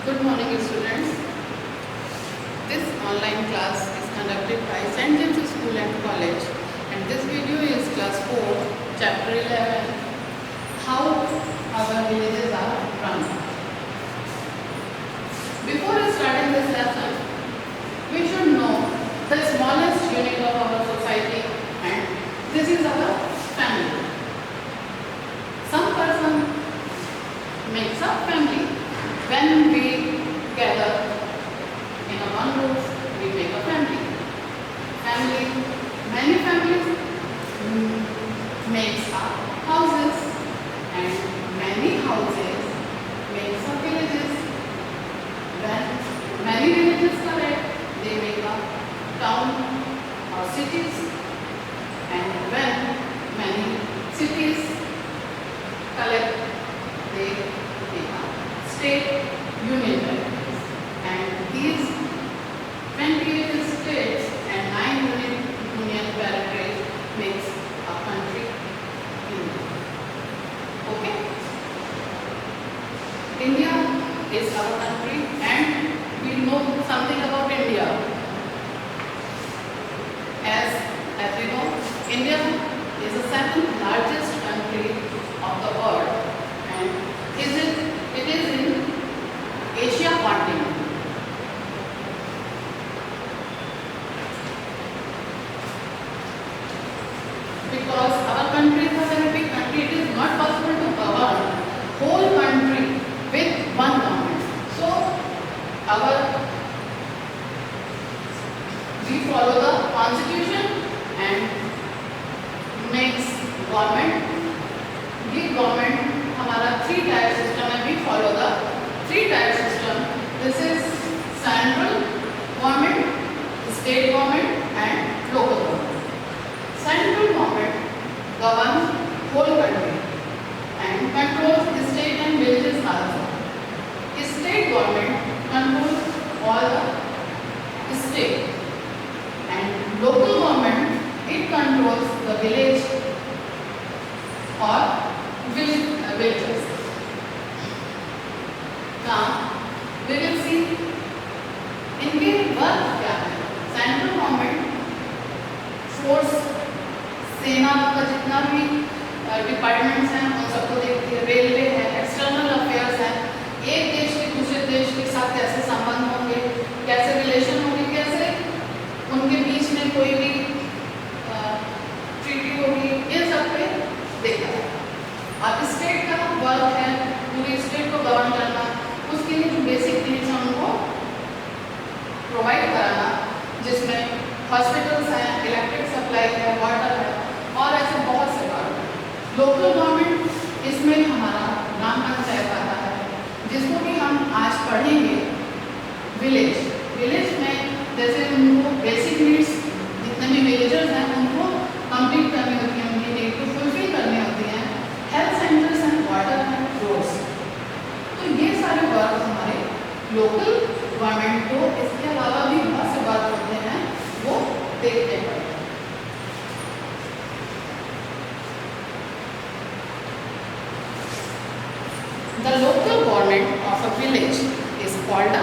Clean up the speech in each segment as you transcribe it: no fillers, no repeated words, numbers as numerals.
Good morning, students. This online class is conducted by St. James School and College, and this video is class 4, chapter 11, how our villages are run. Before starting this lesson, we should know the smallest unit of our society, and this is our family. Some person makes up family. When we gather in a one roof, we make a family. Many families makes up houses, and many houses makes up villages. When many villages collect, they make up town or cities, and when many cities collect, they make up state union territories, and these 28 states and 9 union territories makes a country India. Okay? India is our country, and we know something about India. As we know, India is the 7th largest country of the world, and it is in Asia continent. Because our country is a very big country, it is not possible to govern whole country with one government. So we follow the constitution and makes government. ये government हमारा 3-tier system है. We follow the 3-tier system. This is central government, state government, and local government. Central government governs whole country and controls state and villages also. State government controls all the state, and local government, it controls the village or villages. Now we will see इनके work क्या है. Central government force, सेना का जितना भी departments हैं उन सबको देखती है. रेलवे है, एक्सटर्नल अफेयर्स है, एक देश के दूसरे देश के साथ कैसे संबंध होंगे, कैसे रिलेशन होंगे, कैसे उनके बीच में कोई भी ट्रीटी होगी, ये सब पे देखा है. अब स्टेट का वर्क है पूरी स्टेट को गवर्न करना. उसके लिए जो बेसिक नीड्स हैं उनको प्रोवाइड कराना, जिसमें हॉस्पिटल्स हैं, इलेक्ट्रिक सप्लाई है, वाटर है, और ऐसे बहुत से वर्क हैं. लोकल गवर्नमेंट, इसमें हमारा ग्राम पंचायत आता है, जिसको कि हम आज पढ़ेंगे. विलेज में जैसे उनको बेसिक नीड्स जितने भी विलेजर्स हैं उनको कंप्लीट करनी होती है, उनकी नीड को फुलफिल करनी होती हैं. हेल्थ सेंटर्स हैं, वाटर हैं, रोड्स. तो ये सारे वर्क हमारे लोकल गवर्नमेंट को, इसके अलावा भी बहुत से वर्क होते हैं, वो देखते हैं. The local government of a village is called a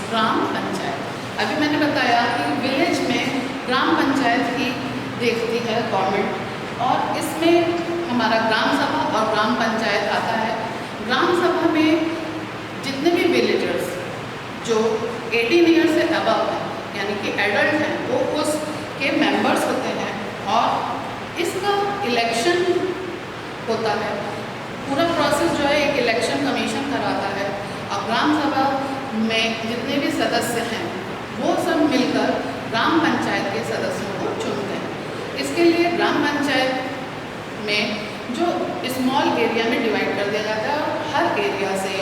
ग्राम पंचायत. अभी मैंने बताया कि विलेज में ग्राम पंचायत ही देखती है गवर्नमेंट, और इसमें हमारा ग्राम सभा और ग्राम पंचायत आता है. ग्राम सभा में जितने भी विलेजर्स जो 18 ईयर से अबव हैं, यानी कि एडल्ट हैं, वो उसके मेंबर्स होते हैं, और इसका इलेक्शन होता है. पूरा प्रोसेस जो है एक इलेक्शन कमीशन कराता है, और ग्राम सभा में जितने भी सदस्य हैं वो सब मिलकर ग्राम पंचायत के सदस्यों को चुनते हैं. इसके लिए ग्राम पंचायत में जो स्मॉल एरिया में डिवाइड कर दिया जाता है, और हर एरिया से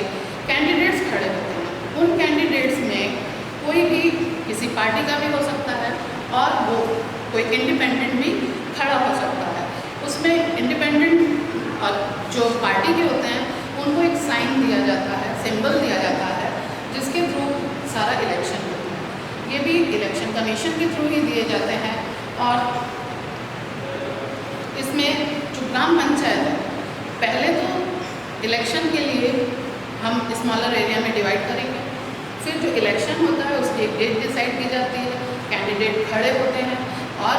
कैंडिडेट्स खड़े होते हैं. उन कैंडिडेट्स में कोई भी किसी पार्टी का भी हो सकता है, और वो कोई इंडिपेंडेंट भी खड़ा हो सकता है. उसमें इंडिपेंडेंट और जो पार्टी के होते हैं उनको एक साइन दिया जाता है, सिंबल दिया जाता है, जिसके थ्रू सारा इलेक्शन होता है. ये भी इलेक्शन कमीशन के थ्रू ही दिए जाते हैं. और इसमें जो ग्राम पंचायत है, पहले तो इलेक्शन के लिए हम स्मॉलर एरिया में डिवाइड करेंगे, फिर जो इलेक्शन होता है उसकी एक डेट डिसाइड की जाती है, कैंडिडेट खड़े होते हैं और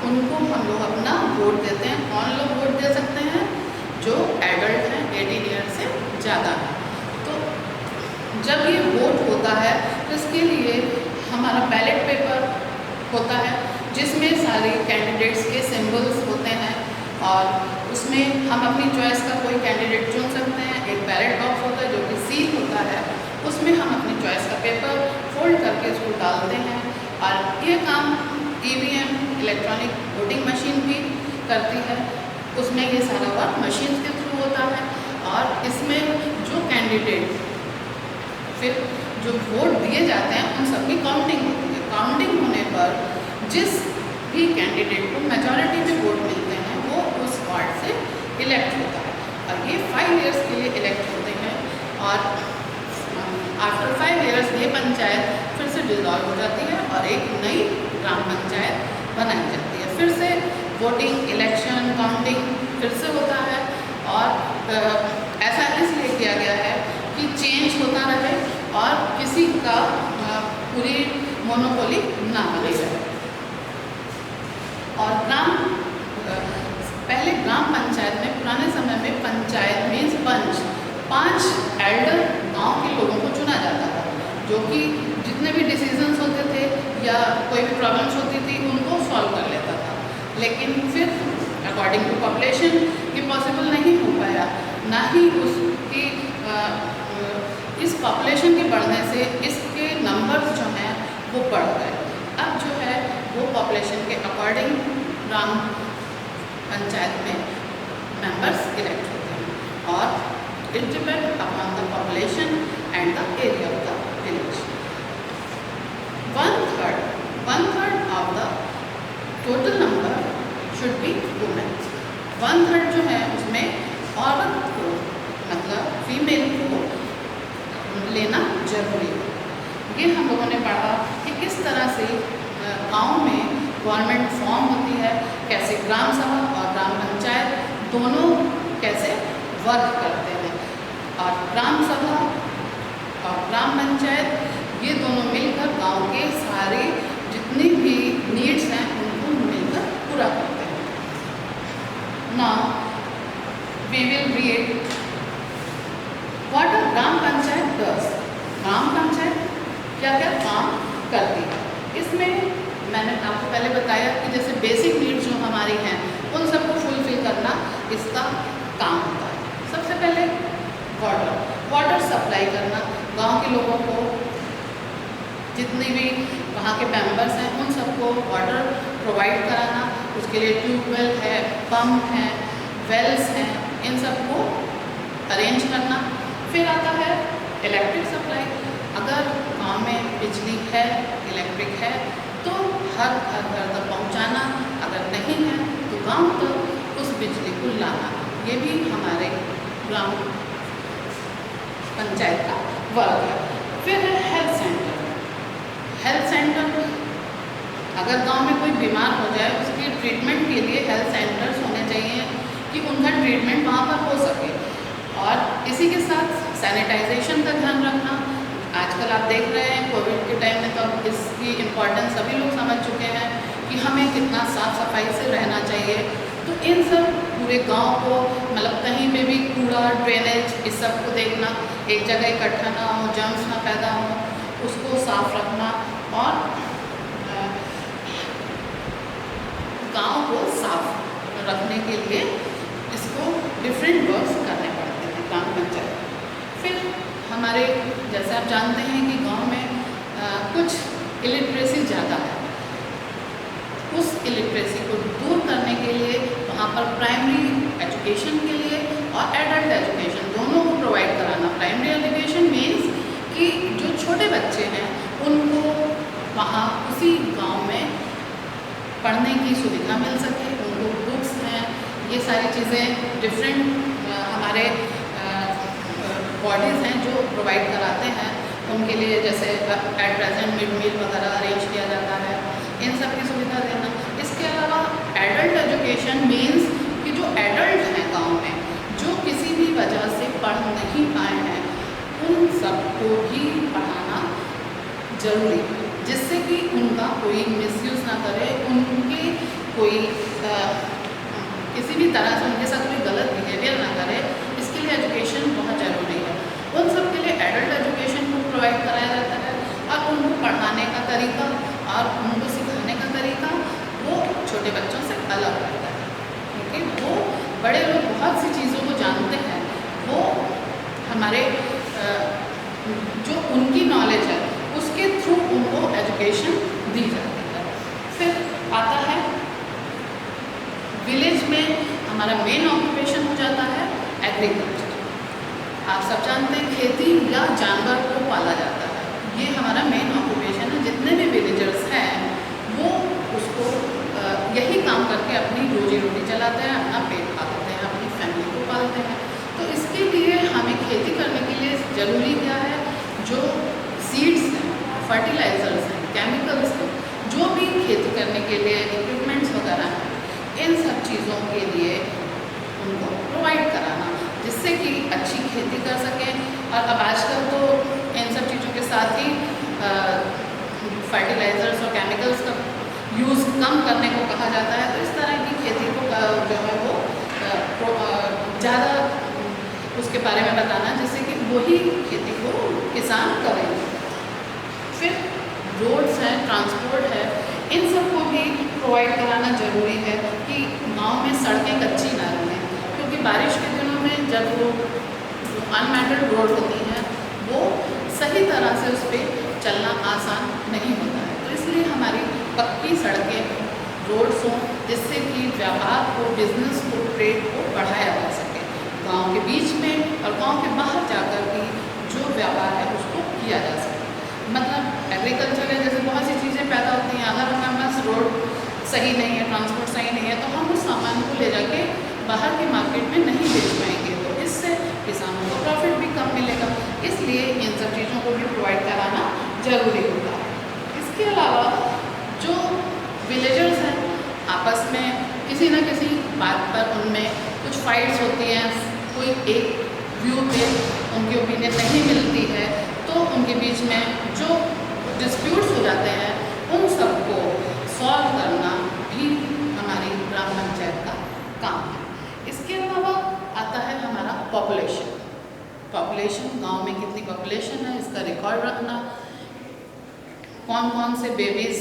उनको हम लोग अपना वोट देते हैं। कौन लोग वोट दे सकते हैं? जो एडल्ट हैं, 18 ईयर से ज़्यादा है। तो जब ये वोट होता है तो इसके लिए हमारा बैलेट पेपर होता है जिसमें सारे कैंडिडेट्स के सिंबल्स होते हैं और उसमें हम अपनी चॉइस का कोई कैंडिडेट चुन सकते हैं। एक बैलेट बॉक्स होता है जो कि सील होता है, उसमें हम अपनी चॉइस का पेपर फोल्ड करके उसको डालते हैं और ये काम EVM इलेक्ट्रॉनिक वोटिंग मशीन भी करती है। उसमें ये सारा वर्क मशीन के थ्रू होता है और इसमें जो कैंडिडेट फिर जो वोट दिए जाते हैं उन सब की काउंटिंग होती है। काउंटिंग होने पर जिस भी कैंडिडेट को मेजॉरिटी में वोट मिलते हैं वो उस वार्ड से इलेक्ट होता है और ये 5 इयर्स के लिए इलेक्ट होते हैं और आफ्टर 5 इयर्स ये पंचायत फिर से डिसॉल्व हो जाती है और एक नई ग्राम पंचायत बनाई जाती है। फिर से वोटिंग, इलेक्शन, काउंटिंग फिर से होता है और ऐसा इसलिए किया गया है कि चेंज होता रहे और किसी का पूरी मोनोपोली ना बने जाए। और पहले ग्राम पंचायत में पुराने समय में पंचायत मीन्स पंच 5 एल्डर गांव के लोगों को चुना जाता था जो कि जितने भी डिसीजंस होते थे या कोई भी प्रॉब्लम्स होती थी उनको सॉल्व कर लेता था। लेकिन फिर अकॉर्डिंग टू पॉपुलेशन ये पॉसिबल नहीं हो पाया, ना ही उसकी इस पॉपुलेशन के बढ़ने से इसके नंबर्स जो हैं वो बढ़ गए। अब जो है वो पॉपुलेशन के अकॉर्डिंग ग्राम पंचायत में मेंबर्स इलेक्ट होते हैं और it depend upon the population and the area of the village. 1/3 of the total number should be women. 1/3 जो है उसमें औरत को मतलब फीमेल को लेना जरूरी है। ये हम लोगों ने पढ़ा कि किस तरह से गांव में गवर्नमेंट फॉर्म होती है, कैसे ग्राम सभा और ग्राम पंचायत दोनों कैसे वर्क करते हैं और ग्राम सभा और ग्राम पंचायत ये दोनों मिलकर गांव के सारे जितनी भी नीड्स हैं उनको मिलकर पूरा करते हैं। Now we will read what a gram panchayat does. Gram panchayat क्या क्या काम करती है? इसमें मैंने आपको पहले बताया कि जैसे बेसिक नीड्स जो हमारी हैं उन सबको फुलफिल करना इसका काम होता है। सबसे पहले वाटर सप्लाई करना, गांव के लोगों को जितनी भी वहाँ के मेंबर्स हैं उन सबको वाटर प्रोवाइड कराना। उसके लिए ट्यूबवेल है, पंप है, वेल्स हैं, इन सबको अरेंज करना। फिर आता है इलेक्ट्रिक सप्लाई। अगर गांव में बिजली है, इलेक्ट्रिक है तो हर घर तक पहुंचाना, अगर नहीं है तो गांव तक उस बिजली को लाना, ये भी हमारे ग्राम पंचायत का वर्क है। फिर है हेल्थ सेंटर। हेल्थ सेंटर अगर गांव में कोई बीमार हो जाए उसकी ट्रीटमेंट के लिए हेल्थ सेंटर्स होने चाहिए कि उनका ट्रीटमेंट वहाँ पर हो सके। और इसी के साथ सैनिटाइजेशन का ध्यान रखना। आजकल आप देख रहे हैं कोविड के टाइम में तो अब इसकी इम्पोर्टेंस सभी लोग समझ चुके हैं कि हमें कितना साफ़ सफाई से रहना चाहिए। तो इन सब पूरे गांव को मतलब कहीं पे भी कूड़ा, ड्रेनेज, इस सब को देखना, एक जगह इकट्ठा ना हो, जर्म्स ना पैदा हो, उसको साफ रखना और गांव को साफ रखने के लिए इसको डिफरेंट वर्क्स करने पड़ते हैं ग्राम पंचायत। फिर हमारे जैसे आप जानते हैं कि गांव में कुछ इलिटरेसी ज़्यादा है। उस इलिटरेसी को दूर करने के लिए वहाँ पर प्राइमरी एजुकेशन के लिए और एडल्ट एजुकेशन दोनों को प्रोवाइड कराना। प्राइमरी एजुकेशन मीन्स कि जो छोटे बच्चे हैं उनको वहाँ उसी गांव में पढ़ने की सुविधा मिल सके, उनको बुक्स हैं, ये सारी चीज़ें डिफरेंट हमारे बॉडीज़ हैं जो प्रोवाइड कराते हैं उनके लिए, जैसे एट प्रेजेंट मिड मील वगैरह अरेंज किया जाता है, इन सब की सुविधा देना। इसके अलावा एडल्ट एजुकेशन मीन्स कि जो एडल्ट हैं गांव में, जो किसी भी वजह से पढ़ नहीं पाए हैं, उन सबको भी पढ़ाना जरूरी है, जिससे कि उनका कोई मिसयूज़ ना करे, उनके कोई किसी भी तरह से उनके साथ कोई गलत बिहेवियर ना करे। इसके लिए एजुकेशन बहुत ज़रूरी है। उन सब के लिए एडल्ट एजुकेशन को प्रोवाइड कराया जाता है और उनको पढ़ाने का तरीका और उनको सिखाने का तरीका वो छोटे बच्चों से अलग रहता है, क्योंकि वो बड़े लोग बहुत सी चीज़ों को जानते हैं। वो हमारे जो उनकी नॉलेज है उसके थ्रू उनको एजुकेशन दी जाती है। फिर आता है विलेज में हमारा मेन ऑक्यूपेशन हो जाता है एग्रीकल्चर। आप सब जानते हैं खेती या जानवर को पाला जाता है, ये हमारा मेन ऑक्यूपेशन है। जितने भी विलेजर्स हैं वो उसको यही काम करके अपनी रोजी रोटी चलाते हैं, अपना पेट पालते हैं, अपनी फैमिली को पालते हैं। तो इसके लिए हमें खेती करने के लिए ज़रूरी क्या है, जो सीड्स हैं, फर्टिलाइज़र्स हैं, केमिकल्स हैं, जो भी खेती करने के लिए इक्विपमेंट्स वगैरह हैं, इन सब चीज़ों के लिए उनको प्रोवाइड कराना, जिससे कि अच्छी खेती कर सकें। और अब आजकल तो इन सब चीज़ों के साथ ही फर्टिलाइज़र्स और केमिकल्स का यूज़ कम करने को कहा जाता है। तो इस तरह की खेती को जो है वो ज़्यादा उसके बारे में बताना, जिससे कि वही खेती को किसान करें। फिर रोड्स हैं, ट्रांसपोर्ट है, इन सब को भी प्रोवाइड कराना ज़रूरी है कि गांव में सड़कें कच्ची ना रहें, क्योंकि बारिश के दिनों में जब वो अनमेटेड रोड होती हैं वो सही तरह से उस पर चलना आसान नहीं होता है। तो इसलिए हमारी पक्की सड़कें, रोड्स हों, जिससे कि व्यापार को, बिजनेस को, ट्रेड को बढ़ाया जा सके। गांव के बीच में और गांव के बाहर जाकर भी जो व्यापार है उसको किया जा सके। मतलब एग्रीकल्चर है, जैसे बहुत सी चीज़ें पैदा होती हैं, अगर हमारे पास रोड सही नहीं है, ट्रांसपोर्ट सही नहीं है, तो हम उस सामान को ले जाके बाहर के मार्केट में नहीं बेच पाएंगे, तो इससे किसानों को प्रॉफिट भी कम मिलेगा। इसलिए इन सब चीज़ों को भी प्रोवाइड कराना ज़रूरी होता है। इसके अलावा जो विलेजर्स हैं आपस में किसी न किसी बात पर उनमें कुछ फाइट्स होती हैं, कोई एक व्यू पे उनकी ओपिनियन नहीं मिलती है, तो उनके बीच में जो डिस्प्यूट्स हो जाते हैं उन सबको सॉल्व करना भी हमारी ग्राम पंचायत का काम है। इसके अलावा आता है हमारा पॉपुलेशन। गांव में कितनी पॉपुलेशन है इसका रिकॉर्ड रखना, कौन कौन से बेबीज़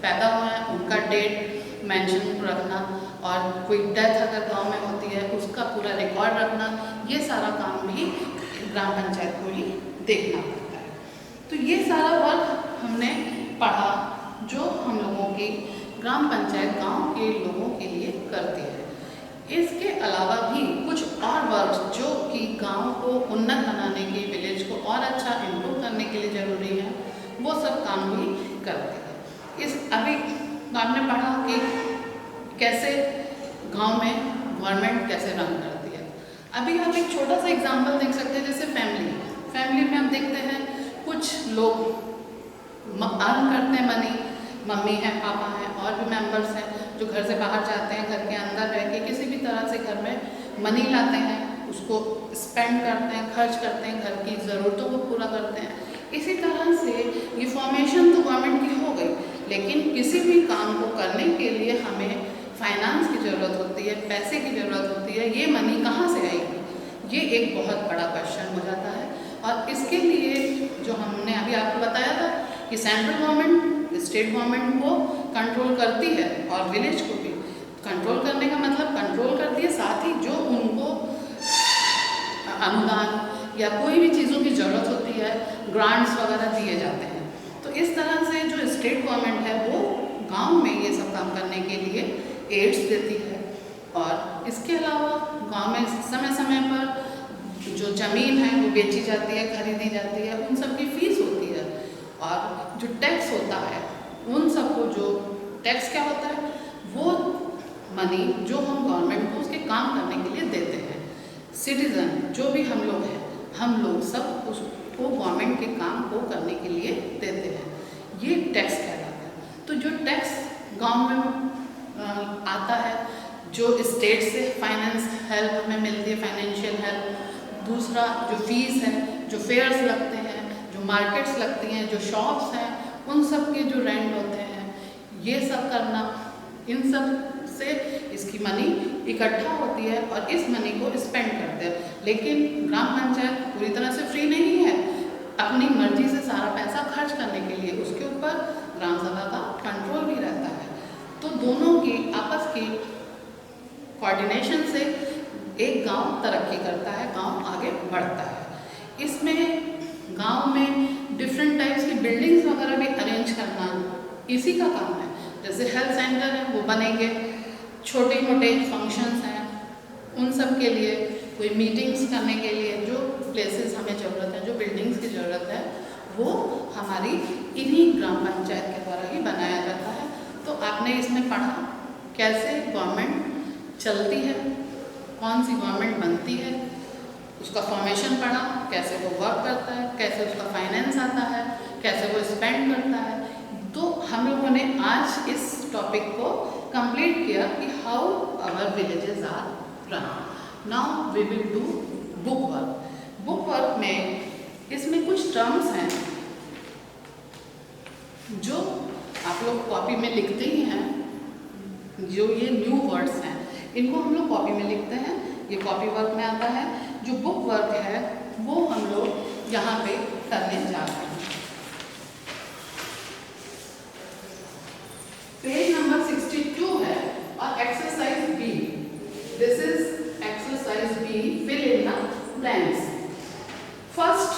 पैदा हुए हैं उनका डेट मेंशन रखना, और कोई डेथ अगर गांव में होती है उसका पूरा रिकॉर्ड रखना, ये सारा काम भी ग्राम पंचायत को ही देखना पड़ता है। तो ये सारा वर्क हमने पढ़ा जो हम लोगों की ग्राम पंचायत गांव के लोगों के लिए करती है। इसके अलावा भी कुछ और वर्क जो कि गांव को उन्नत बनाने के, विलेज को और अच्छा इम्प्रूव करने के लिए ज़रूरी है, वो सब काम भी करते हैं। अभी आपने पढ़ा कि कैसे गांव में गवर्नमेंट कैसे रन करती है। अभी आप एक छोटा सा एग्जांपल देख सकते हैं, जैसे फैमिली में आप देखते हैं कुछ लोग अर्न करते हैं मनी, मम्मी हैं, पापा हैं और भी मेंबर्स हैं जो घर से बाहर जाते हैं, घर के अंदर रह के किसी भी तरह से घर में मनी लाते हैं, उसको स्पेंड करते हैं, खर्च करते हैं, घर की ज़रूरतों को पूरा करते हैं। इसी तरह से ये फॉर्मेशन तो गवर्नमेंट की हो गई, लेकिन किसी भी काम को करने के लिए हमें फाइनेंस की ज़रूरत होती है, पैसे की ज़रूरत होती है। ये मनी कहाँ से आएगी, ये एक बहुत बड़ा क्वेश्चन हो जाता है। और इसके लिए जो हमने अभी आपको बताया था कि सेंट्रल गवर्नमेंट स्टेट गवर्नमेंट को कंट्रोल करती है और विलेज को भी कंट्रोल करने का मतलब कंट्रोल करती है, साथ ही जो उनको अनुदान या कोई भी चीज़ों की ज़रूरत होती है, ग्रांट्स वगैरह दिए जाते हैं। तो इस तरह से जो स्टेट गवर्नमेंट है वो गांव में ये सब काम करने के लिए एड्स देती है। और इसके अलावा गांव में समय समय पर जो ज़मीन है वो बेची जाती है, खरीदी जाती है, उन सब की फीस होती है। और जो टैक्स होता है उन सबको, जो टैक्स क्या होता है, वो मनी जो हम गवर्नमेंट को उसके काम करने के लिए देते हैं। सिटीज़न जो भी हम लोग हैं, हम लोग सब उसको गवर्नमेंट के काम को करने के लिए देते हैं, ये टैक्स कहलाता है। तो जो टैक्स गांव में आता है, जो स्टेट से फाइनेंस हेल्प हमें मिलती है, फाइनेंशियल हेल्प, दूसरा जो फीस है, जो फेयर्स लगते हैं, जो मार्केट्स लगती हैं, जो शॉप्स हैं, उन सब के जो रेंट होते हैं, ये सब करना, इन सब से इसकी मनी इकट्ठा होती है और इस मनी को स्पेंड करते हैं। लेकिन ग्राम पंचायत पूरी तरह से फ्री नहीं है, अपनी मर्जी से सारा पैसा खर्च करने के लिए उसके ऊपर ग्राम सभा का कंट्रोल भी रहता है। तो दोनों की आपस की कोऑर्डिनेशन से एक गांव तरक्की करता है, गांव आगे बढ़ता है। इसमें गांव में डिफरेंट टाइप्स की बिल्डिंग्स वगैरह भी अरेंज करना इसी का काम है। जैसे हेल्थ सेंटर है वो बनेंगे, छोटे मोटे फंक्शंस हैं उन सब के लिए, कोई मीटिंग्स करने के लिए जो प्लेसेस हमें ज़रूरत है, जो बिल्डिंग्स की ज़रूरत है, वो हमारी इन्हीं ग्राम पंचायत के द्वारा ही बनाया जाता है। तो आपने इसमें पढ़ा कैसे गवर्नमेंट चलती है, कौन सी गवर्नमेंट बनती है, उसका फॉर्मेशन पढ़ा, कैसे वो वर्क करता है, कैसे उसका फाइनेंस आता है, कैसे वो स्पेंड करता है। तो हम लोगों ने आज इस टॉपिक को कंप्लीट किया कि how our villages are run. Now we will do book work. Book work में इसमें कुछ टर्म्स हैं जो आप लोग कॉपी में लिखते ही हैं, जो ये न्यू वर्ड्स हैं इनको हम लोग कॉपी में लिखते हैं, ये कॉपी वर्क में आता है। जो बुक वर्क है वो हम लोग यहाँ पे करने जा रहे हैं। पेज नंबर 62 है और exercise B. This is exercise B, fill in the blanks. First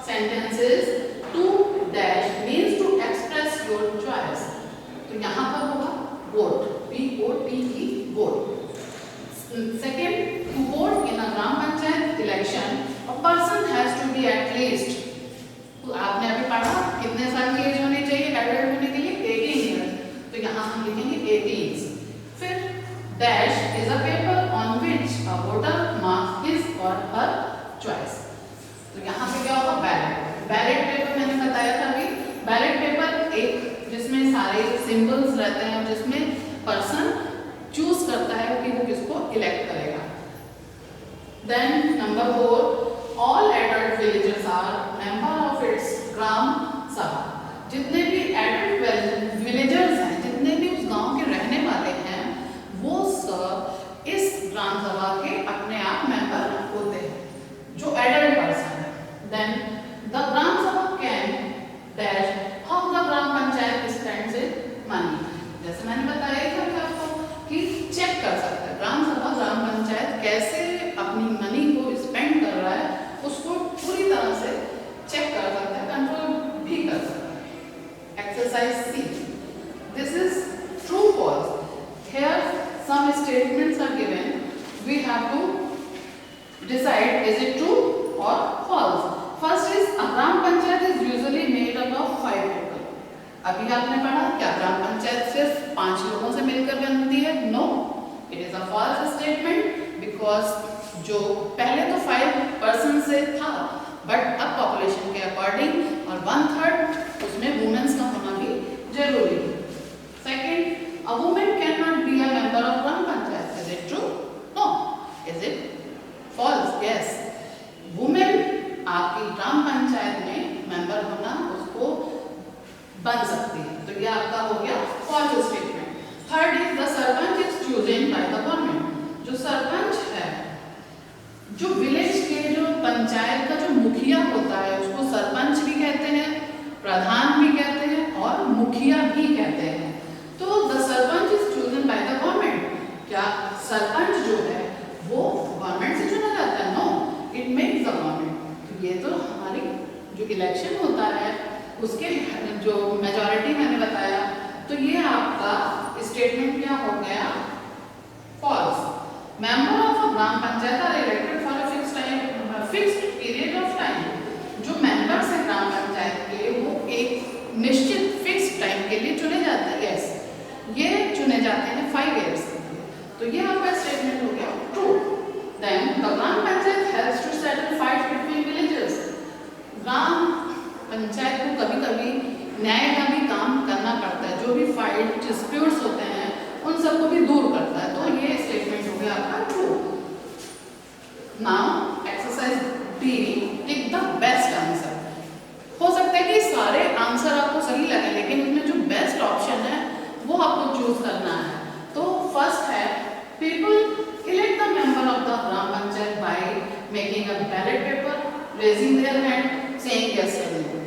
sentence is to dash means to express your choice. तो यहाँ पर होगा vote, VOTE vote. Second, to vote in a gram panchayat election a person has to be at least. तो आपने अभी पढ़ा कितने साल की एज होनी चाहिए एडल्ट होने के लिए, 18 ईयर्स। तो यहाँ हम लिखेंगे 18। फिर dash is a paper on which a voter marks his और हर चॉइस। तो यहाँ पे क्या होगा, बैलेट। बैलेट पेपर मैंने बताया था अभी, बैलेट पेपर एक जिसमें सारे सिंबल्स रहते हैं, जिसमें पर्सन चूज करता है कि वो किसको इलेक्ट करेगा। Then number 4, all adult villagers are member of its gram sabha. जितने भी एडल्ट विलेजर्स हैं, जितने भी उस गांव के रहने वाले हैं, वो सब इस ग्राम सभा के अपने आप मेंबर होते हैं, जो एडल्ट पर्सन है। देन द ग्राम सभा can dash how the gram panchayat spends it's money. जैसे मैंने बताया था कि आपको कि चेक कर सकते हैं ग्राम सभा, ग्राम पंचायत कैसे अपनी मनी को स्पेंड कर रहा है, उसको पूरी तरह से चेक कर सकते हैं, कंट्रोल भी कर सकते हैं। Exercise C, this is true false. Here some statements are given, we have to decide is it true or false. First is a gram panchayat is usually made up of 5 people। अभी आपने पढ़ा क्या ग्राम पंचायत सिर्फ 5 लोगों से मिलकर बनती है? No, it is a false statement, because जो पहले तो 5 पर्सन से था, बट अब पॉपुलेशन के अकॉर्डिंग और 1/3 उसमें वुमेन्स का होना भी जरूरी है। Second, a women can not be a member of gram panchayat. Is it true? No. Is it false? Yes, women आपकी ग्राम पंचायत में मेंबर होना उसको बन सकती है। तो ये आपका हो गया false statement. Third is the sarpanch is chosen by the government. जो सरपंच है, जो विलेज के जो पंचायत का जो मुखिया होता है, उसको सरपंच भी कहते हैं, प्रधान भी कहते हैं और मुखिया भी कहते हैं। तो the sarpanch is chosen by the government. क्या सरपंच जो है वो गवर्नमेंट से चुना जाता है? No, it makes the government. तो ये तो हमारी जो इलेक्शन होता है उसके जो मेजॉरिटी मैंने बताया, तो ये आपका स्टेटमेंट क्या हो गया? False. Member of a gram panchayat are elected for a fixed period of time. जो मेंबर्स हैं ग्राम पंचायत के, वो एक निश्चित फिक्स टाइम के लिए चुने जाते हैं। यस, ये चुने जाते हैं 5 years के लिए। तो ये आपका स्टेटमेंट हो गया true. Then the gram panchayat helps to settle fights between villagers. Gram panchayat को कभी कभी न्याय का भी काम करना पड़ता है, जो भी फाइट डिस्प्यूट्स होते हैं उन सबको भी दूर करता है। तो ये स्टेटमेंट हो गया आपका true. Now exercise B, tick the best answer. Choose करना है। तो फर्स्ट है people elect the member of the gram panchayat by making a ballot paper, raising their hand, saying yes और नो।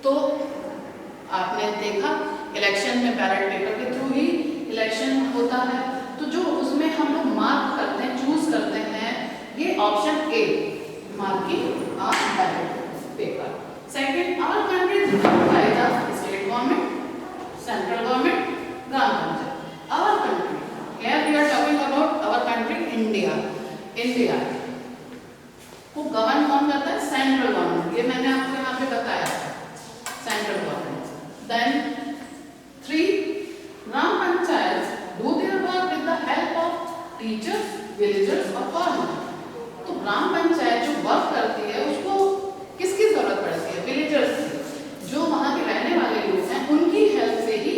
तो आपने देखा इलेक्शन में बैलेट पेपर के थ्रू ही इलेक्शन होता है। तो जो उसमें हम लोग मार्क करते हैं, चूज करते हैं, ये option A, marking on ballot paper. Second, our country is governed by the state government, central government, gram panchayat. Our country, here we are talking about our country India. India को गवर्न कौन करता है? Central government. ये मैंने आपको यहाँ पे बताया, central government. Then 3, gram panchayat do their work with the help of teachers, villagers और farmers। तो ग्राम पंचायत जो वर्क करती है उसको किसकी जरूरत पड़ती है? विलेजर्स की, जो वहाँ के रहने वाले लोग हैं उनकी हेल्प से ही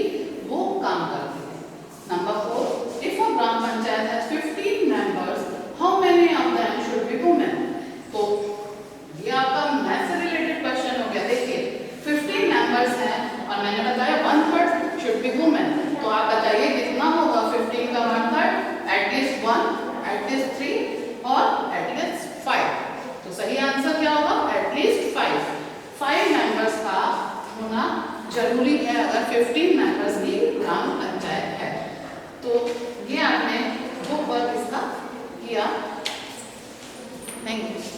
वो काम करती है। Number 4, if a gram panchayat has 15 members, how many of them should be women? तो ये आपका मैथ से रिलेटेड क्वेश्चन हो गया। देखिए 15 मेंबर्स हैं और मैंने बताया 1/3 शुड बी वुमेन। तो आप बताइए कितना होगा 15 का 1/3? एटलीस्ट 1, एटलीस्ट 3 और एटलीस्ट 5। तो सही आंसर क्या होगा? एटलीस्ट 5। 5 मेंबर्स का होना जरूरी है अगर 15 मेंबर्स की ग्राम पंचायत है। तो ये आपने जो वर्क इसका किया। Thank you.